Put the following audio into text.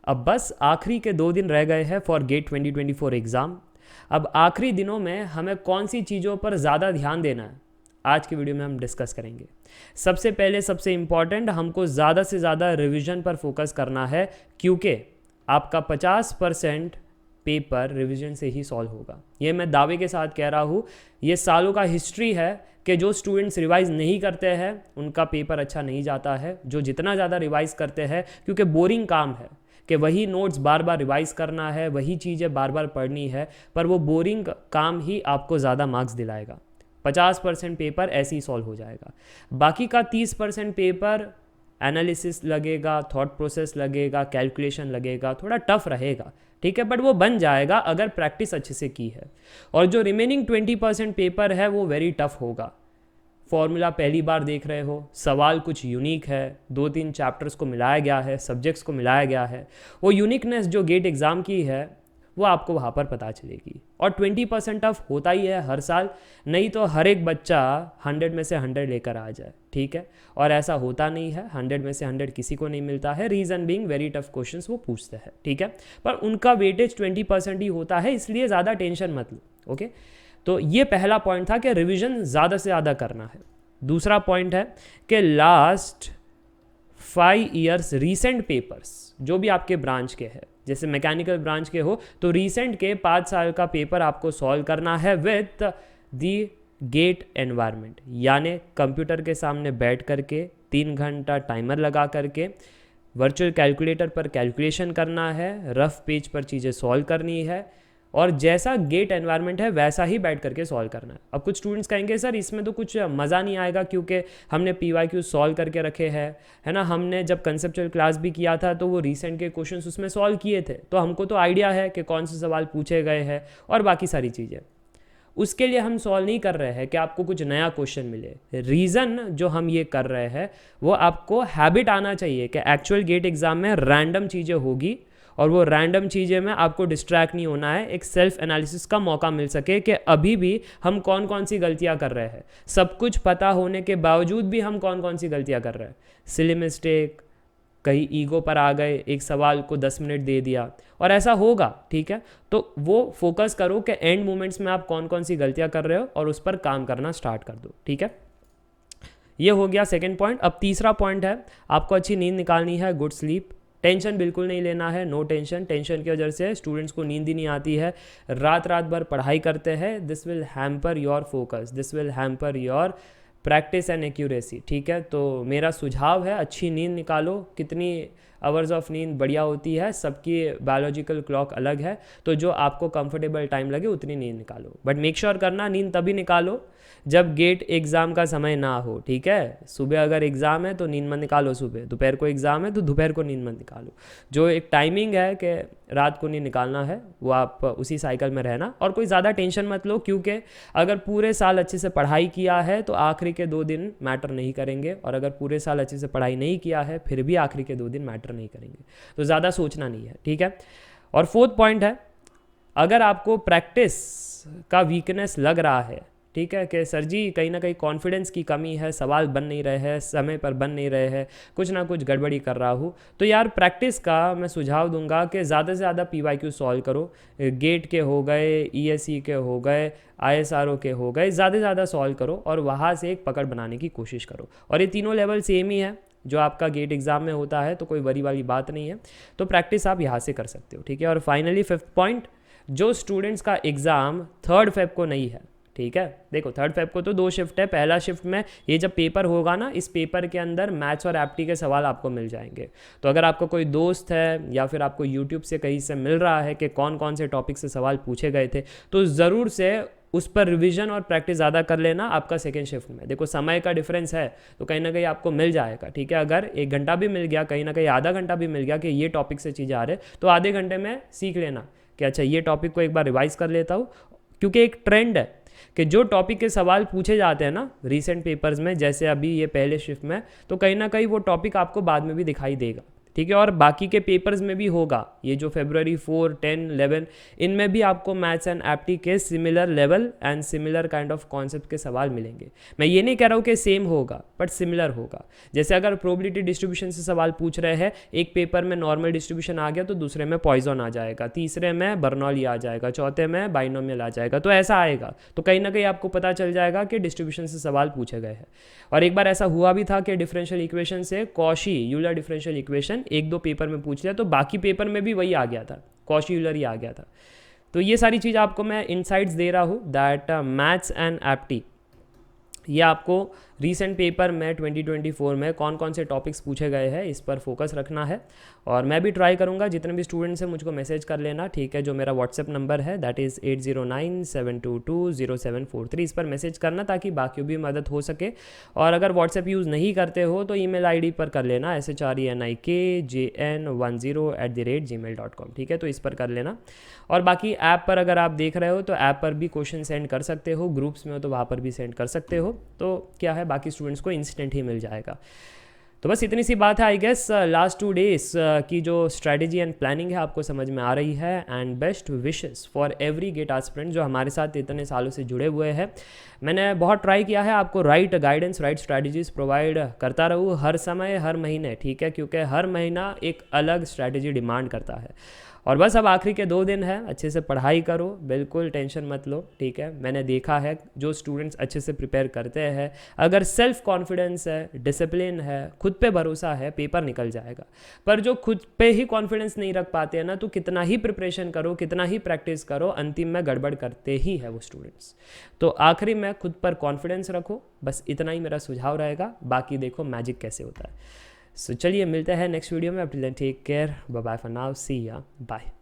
अब बस आखिरी के 2 दिन रह गए हैं फॉर गेट 2024 एग्ज़ाम। अब आखिरी दिनों में हमें कौन सी चीज़ों पर ज़्यादा ध्यान देना है, आज की वीडियो में हम डिस्कस करेंगे। सबसे पहले सबसे इम्पॉर्टेंट, हमको ज़्यादा से ज़्यादा रिवीजन पर फोकस करना है, क्योंकि आपका 50% पेपर रिवीजन से ही सॉल्व होगा। ये मैं दावे के साथ कह रहा हूँ। ये सालों का हिस्ट्री है कि जो स्टूडेंट्स रिवाइज़ नहीं करते हैं उनका पेपर अच्छा नहीं जाता है। जो जितना ज़्यादा रिवाइज़ करते हैं, क्योंकि बोरिंग काम है कि वही नोट्स बार बार रिवाइज़ करना है, वही चीज़ें बार बार पढ़नी है, पर वो बोरिंग काम ही आपको ज़्यादा मार्क्स दिलाएगा। 50% पेपर ऐसे ही सॉल्व हो जाएगा। बाकी का 30% पेपर एनालिसिस लगेगा, थॉट प्रोसेस लगेगा, कैलकुलेशन लगेगा, थोड़ा टफ रहेगा, ठीक है, बट वो बन जाएगा अगर प्रैक्टिस अच्छे से की है। और जो रिमेनिंग 20% पेपर है वो वेरी टफ होगा। फॉर्मूला पहली बार देख रहे हो, सवाल कुछ यूनिक है, 2-3 चैप्टर्स को मिलाया गया है, सब्जेक्ट्स को मिलाया गया है, वो यूनिकनेस जो गेट एग्ज़ाम की है वो आपको वहाँ पर पता चलेगी। और 20% टफ होता ही है हर साल, नहीं तो हर एक बच्चा 100 में से 100 लेकर आ जाए, ठीक है, और ऐसा होता नहीं है। 100 में से 100 किसी को नहीं मिलता है, reason being very tough questions वो पूछते हैं, ठीक है, पर उनका वेटेज 20% ही होता है, इसलिए ज़्यादा टेंशन मत लो, ओके। तो ये पहला पॉइंट था कि रिवीजन ज़्यादा से ज़्यादा करना है। दूसरा पॉइंट है कि लास्ट 5 ईयर्स रीसेंट पेपर्स जो भी आपके ब्रांच के हैं, जैसे मैकेनिकल ब्रांच के हो तो रीसेंट के 5 साल का पेपर आपको सॉल्व करना है विथ द गेट एनवायरनमेंट, यानी कंप्यूटर के सामने बैठ करके 3 घंटा टाइमर लगा करके वर्चुअल कैलकुलेटर पर कैलकुलेशन करना है, रफ पेज पर चीज़ें सॉल्व करनी है, और जैसा गेट एनवायरनमेंट है वैसा ही बैठ करके सॉल्व करना है। अब कुछ स्टूडेंट्स कहेंगे सर इसमें तो कुछ मज़ा नहीं आएगा क्योंकि हमने PYQ सॉल्व करके रखे हैं, है ना, हमने जब कंसेप्चुअल क्लास भी किया था तो वो रीसेंट के क्वेश्चंस उसमें सॉल्व किए थे, तो हमको तो आइडिया है कि कौन से सवाल पूछे गए हैं और बाकी सारी चीज़ें। उसके लिए हम सॉल्व नहीं कर रहे हैं कि आपको कुछ नया क्वेश्चन मिले। रीज़न जो हम ये कर रहे हैं वो आपको हैबिट आना चाहिए कि एक्चुअल गेट एग्ज़ाम में रैंडम चीज़ें होगी और वो रैंडम चीज़ें में आपको डिस्ट्रैक्ट नहीं होना है, एक सेल्फ एनालिसिस का मौका मिल सके कि अभी भी हम कौन कौन सी गलतियां कर रहे हैं। सब कुछ पता होने के बावजूद भी हम कौन कौन सी गलतियां कर रहे हैं, सिली मिस्टेक, कहीं ईगो पर आ गए, एक सवाल को 10 मिनट दे दिया, और ऐसा होगा, ठीक है। तो वो फोकस करो कि एंड मोमेंट्स में आप कौन कौन सी गलतियां कर रहे हो और उस पर काम करना स्टार्ट कर दो, ठीक है। ये हो गया सेकेंड पॉइंट। अब तीसरा पॉइंट है, आपको अच्छी नींद निकालनी है, गुड स्लीप। टेंशन बिल्कुल नहीं लेना है, नो टेंशन। टेंशन की वजह से स्टूडेंट्स को नींद ही नहीं आती है, रात रात भर पढ़ाई करते हैं। This will hamper your focus, this will hamper your practice and accuracy, ठीक है। तो मेरा सुझाव है अच्छी नींद निकालो। कितनी आवर्स ऑफ नींद बढ़िया होती है, सबकी बायोलॉजिकल क्लॉक अलग है, तो जो आपको कंफर्टेबल टाइम लगे उतनी नींद निकालो, बट मेक श्योर करना नींद तभी निकालो जब गेट एग्ज़ाम का समय ना हो, ठीक है। सुबह अगर एग्ज़ाम है तो नींद मत निकालो सुबह, दोपहर को एग्ज़ाम है तो दोपहर को नींद मत निकालो। जो एक टाइमिंग है कि रात को नींद निकालना है, वो आप उसी साइकिल में रहना, और कोई ज़्यादा टेंशन मत लो, क्योंकि अगर पूरे साल अच्छे से पढ़ाई किया है तो आखिरी के 2 दिन मैटर नहीं करेंगे, और अगर पूरे साल अच्छे से पढ़ाई नहीं किया है फिर भी आखिरी के 2 दिन मैटर नहीं करेंगे, तो ज़्यादा सोचना नहीं है, ठीक है। और फोर्थ पॉइंट है, अगर आपको प्रैक्टिस का वीकनेस लग रहा है, ठीक है, कि सर जी कहीं ना कहीं कॉन्फिडेंस की कमी है, सवाल बन नहीं रहे हैं, समय पर बन नहीं रहे हैं, कुछ ना कुछ गड़बड़ी कर रहा हूँ, तो यार प्रैक्टिस का मैं सुझाव दूंगा कि ज़्यादा से ज़्यादा PYQ सॉल्व करो। गेट के हो गए, ESE के हो गए, ISRO के हो गए, ज़्यादा से ज़्यादा सॉल्व करो और वहाँ से एक पकड़ बनाने की कोशिश करो। और ये तीनों लेवल सेम ही है जो आपका गेट एग्ज़ाम में होता है, तो कोई वरी वाली बात नहीं है, तो प्रैक्टिस आप यहाँ से कर सकते हो, ठीक है। और फाइनली फिफ्थ पॉइंट, जो स्टूडेंट्स का एग्ज़ाम 3 फेब को नहीं है, ठीक है, देखो 3 फेब को तो 2 शिफ्ट है। पहला शिफ्ट में ये जब पेपर होगा ना, इस पेपर के अंदर मैथ्स और एप्टी के सवाल आपको मिल जाएंगे। तो अगर आपका कोई दोस्त है या फिर आपको यूट्यूब से कहीं से मिल रहा है कि कौन कौन से टॉपिक से सवाल पूछे गए थे, तो ज़रूर से उस पर रिवीजन और प्रैक्टिस ज़्यादा कर लेना आपका सेकेंड शिफ्ट में। देखो समय का डिफरेंस है तो कहीं ना कहीं आपको मिल जाएगा, ठीक है। अगर 1 घंटा भी मिल गया, कहीं ना कहीं आधा घंटा भी मिल गया कि ये टॉपिक से चीज़ें आ रहे, तो आधे घंटे में सीख लेना कि अच्छा ये टॉपिक को एक बार रिवाइज कर लेता हूँ, क्योंकि एक ट्रेंड है कि जो टॉपिक के सवाल पूछे जाते हैं ना रीसेंट पेपर्स में, जैसे अभी ये पहले शिफ्ट में, तो कहीं ना कहीं वो टॉपिक आपको बाद में भी दिखाई देगा, ठीक है। और बाकी के पेपर्स में भी होगा, ये जो February 4, 10, 11 इनमें भी आपको मैथ्स एंड एप्टी के similar level and similar kind of concept के सवाल मिलेंगे। मैं ये नहीं कह रहा हूँ कि सेम होगा, बट सिमिलर होगा। जैसे अगर प्रोबेबिलिटी डिस्ट्रीब्यूशन से सवाल पूछ रहे हैं, एक पेपर में नॉर्मल डिस्ट्रीब्यूशन आ गया तो दूसरे में पॉइजन आ जाएगा, तीसरे में बर्नौली आ जाएगा, चौथे में बाइनोमियल आ जाएगा, तो ऐसा आएगा। तो कहीं ना कहीं आपको पता चल जाएगा कि डिस्ट्रीब्यूशन से सवाल पूछे गए हैं। और एक बार ऐसा हुआ भी था कि डिफरेंशियल इक्वेशन से कॉशी यूलर डिफरेंशियल इक्वेशन एक दो पेपर में पूछ लिया, तो बाकी पेपर में भी वही आ गया था, कॉशी यूलर ही आ गया था। तो ये सारी चीज़ आपको मैं इनसाइट्स दे रहा हूँ दैट मैथ्स एंड एप्टी, ये आपको रीसेंट पेपर में 2024 में कौन कौन से टॉपिक्स पूछे गए हैं इस पर फोकस रखना है। और मैं भी ट्राई करूंगा, जितने भी स्टूडेंट्स हैं मुझको मैसेज कर लेना, ठीक है। जो मेरा व्हाट्सएप नंबर है दैट इज़ 8097220743, इस पर मैसेज करना ताकि बाकियों भी मदद हो सके। और अगर व्हाट्सएप यूज़ नहीं करते हो तो ईमेल आईडी पर कर लेना shrenikjn10@gmail.com, ठीक है। तो इस पर कर लेना। और बाकी ऐप पर अगर आप देख रहे हो तो ऐप पर भी क्वेश्चन सेंड कर सकते हो, ग्रुप्स में हो तो वहाँ पर भी सेंड कर सकते हो। तो क्या है, बाकी स्टूडेंट्स को इंस्टेंट ही मिल जाएगा। तो बस इतनी सी बात है। आई गेस लास्ट 2 डेज की जो स्ट्रैटेजी एंड प्लानिंग है आपको समझ में आ रही है। And best wishes for every GATE aspirant जो हमारे साथ इतने सालों से जुड़े हुए हैं। मैंने बहुत ट्राई किया है आपको right guidance, right strategies provide करता रहूँ हर समय, हर महीने, ठीक है, क्योंकि हर महीना एक अलग स्ट्रैटेजी डिमांड करता है। और बस अब आखिरी के 2 दिन हैं, अच्छे से पढ़ाई करो, बिल्कुल टेंशन मत लो, ठीक है। मैंने देखा है जो स्टूडेंट्स अच्छे से प्रिपेयर करते हैं, अगर सेल्फ कॉन्फिडेंस है, डिसिप्लिन है, खुद पे भरोसा है, पेपर निकल जाएगा। पर जो खुद पे ही कॉन्फिडेंस नहीं रख पाते हैं ना, तो कितना ही प्रिपरेशन करो, कितना ही प्रैक्टिस करो, अंतिम में गड़बड़ करते ही है वो स्टूडेंट्स। तो आखिरी में खुद पर कॉन्फिडेंस रखो, बस इतना ही मेरा सुझाव रहेगा। बाकी देखो मैजिक कैसे होता है। सो चलिए मिलते हैं नेक्स्ट वीडियो में। Up till then take care, bye bye for now, see ya, bye.